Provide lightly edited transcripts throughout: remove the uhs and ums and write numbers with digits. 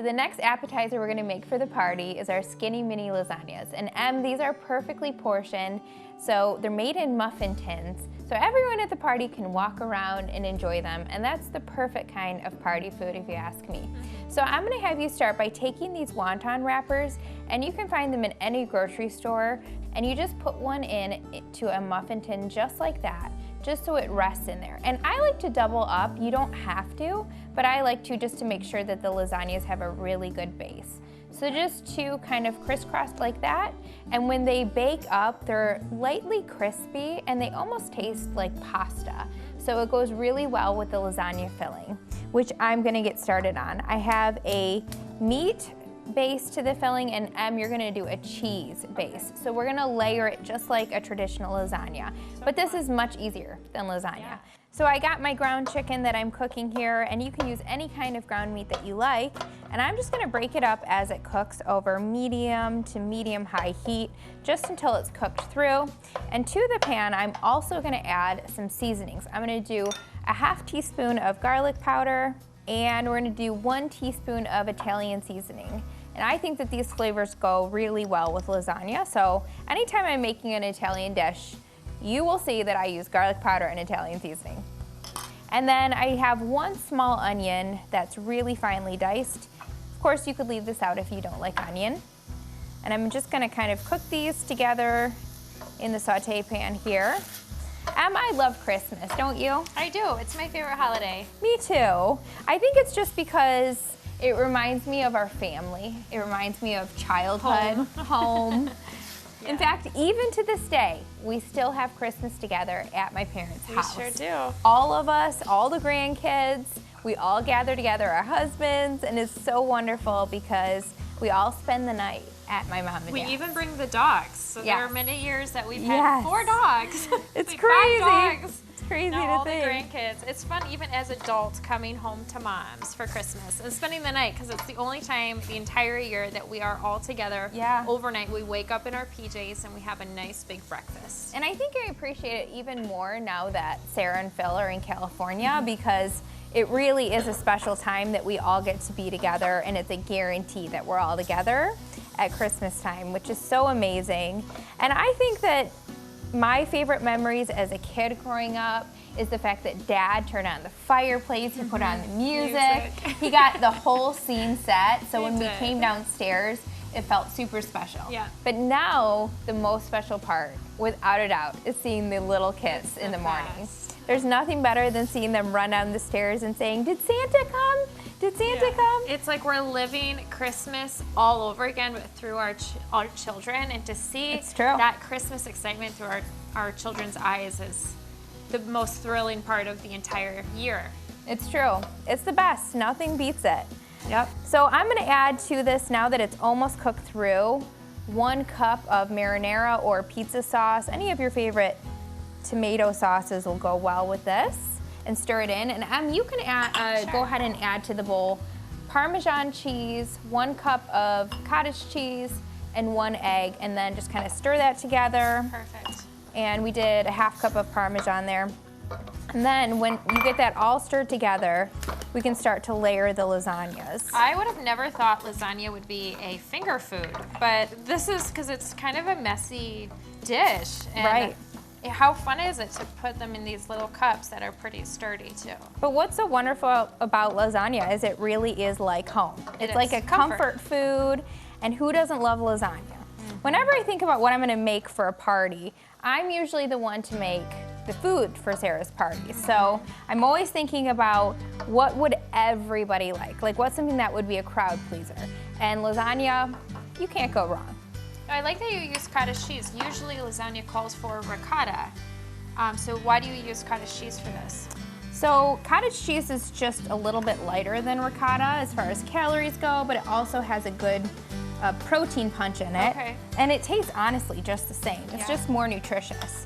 the next appetizer we're gonna make for the party is our Skinny Mini Lasagnas. And these are perfectly portioned, so they're made in muffin tins. So everyone at the party can walk around and enjoy them, and that's the perfect kind of party food if you ask me. So I'm gonna have you start by taking these wonton wrappers, and you can find them in any grocery store, and you just put one into a muffin tin just like that, just so it rests in there. And I like to double up. You don't have to, but I like to just to make sure that the lasagnas have a really good base. So just two kind of crisscrossed like that, and when they bake up, they're lightly crispy and they almost taste like pasta. So it goes really well with the lasagna filling, which I'm gonna get started on. I have a meat base to the filling, and you're gonna do a cheese base. So we're gonna layer it just like a traditional lasagna, but this is much easier than lasagna. So I got my ground chicken that I'm cooking here, and you can use any kind of ground meat that you like, and I'm just gonna break it up as it cooks over medium to medium-high heat, just until it's cooked through. And to the pan, I'm also gonna add some seasonings. I'm gonna do a ½ teaspoon of garlic powder, and we're gonna do 1 teaspoon of Italian seasoning. And I think that these flavors go really well with lasagna, so anytime I'm making an Italian dish, you will see that I use garlic powder and Italian seasoning. And then I have 1 small onion that's really finely diced. Of course, you could leave this out if you don't like onion. And I'm just gonna kind of cook these together in the saute pan here. I love Christmas, don't you? I do, it's my favorite holiday. Me too. I think it's just because it reminds me of our family. It reminds me of childhood, home. Yeah. In fact, even to this day, we still have Christmas together at my parents' house. We sure do. All of us, all the grandkids, we all gather together, our husbands, and it's so wonderful because we all spend the night at my mom and dad's. We even bring the dogs. So yes. There are many years that we've had 4 dogs. It's like crazy. 5 dogs. It's crazy now to all think. The grandkids. It's fun even as adults coming home to mom's for Christmas and spending the night, because it's the only time the entire year that we are all together overnight. We wake up in our PJs and we have a nice big breakfast. And I think I appreciate it even more now that Sarah and Phil are in California, because it really is a special time that we all get to be together, and it's a guarantee that we're all together at Christmas time, which is so amazing. And I think that my favorite memories as a kid growing up is the fact that Dad turned on the fireplace, he put on the music. He got the whole scene set, so when we came downstairs, it felt super special. Yeah. But now, the most special part, without a doubt, is seeing the little kids in the morning. There's nothing better than seeing them run down the stairs and saying, "Did Santa come? Did Santa come?" It's like we're living Christmas all over again, but through our children, and to see that Christmas excitement through our children's eyes is the most thrilling part of the entire year. It's true. It's the best. Nothing beats it. Yep. So I'm gonna add to this, now that it's almost cooked through, 1 cup of marinara or pizza sauce. Any of your favorite tomato sauces will go well with this, and stir it in. And you can add, go ahead and add to the bowl Parmesan cheese, 1 cup of cottage cheese, and 1 egg, and then just kind of stir that together. Perfect. And we did a ½ cup of Parmesan there. And then when you get that all stirred together, we can start to layer the lasagnas. I would have never thought lasagna would be a finger food, but this is because it's kind of a messy dish. And how fun is it to put them in these little cups that are pretty sturdy too? But what's so wonderful about lasagna is it really is like home. It's like a comfort food, and who doesn't love lasagna? Whenever I think about what I'm gonna make for a party, I'm usually the one to make the food for Sarah's party. So I'm always thinking about what would everybody like what's something that would be a crowd pleaser. And lasagna, you can't go wrong. I like that you use cottage cheese. Usually lasagna calls for ricotta. So why do you use cottage cheese for this? So cottage cheese is just a little bit lighter than ricotta as far as calories go, but it also has a good protein punch in it. Okay. And it tastes honestly just the same. It's just more nutritious.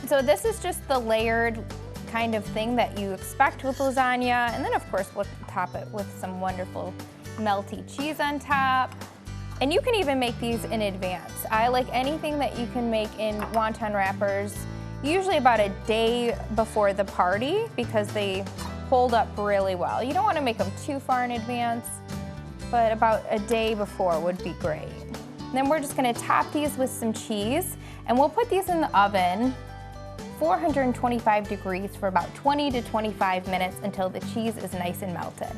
So this is just the layered kind of thing that you expect with lasagna. And then of course we'll top it with some wonderful melty cheese on top. And you can even make these in advance. I like anything that you can make in wonton wrappers, usually about a day before the party, because they hold up really well. You don't want to make them too far in advance, but about a day before would be great. Then we're just gonna top these with some cheese, and we'll put these in the oven, 425 degrees for about 20 to 25 minutes until the cheese is nice and melted.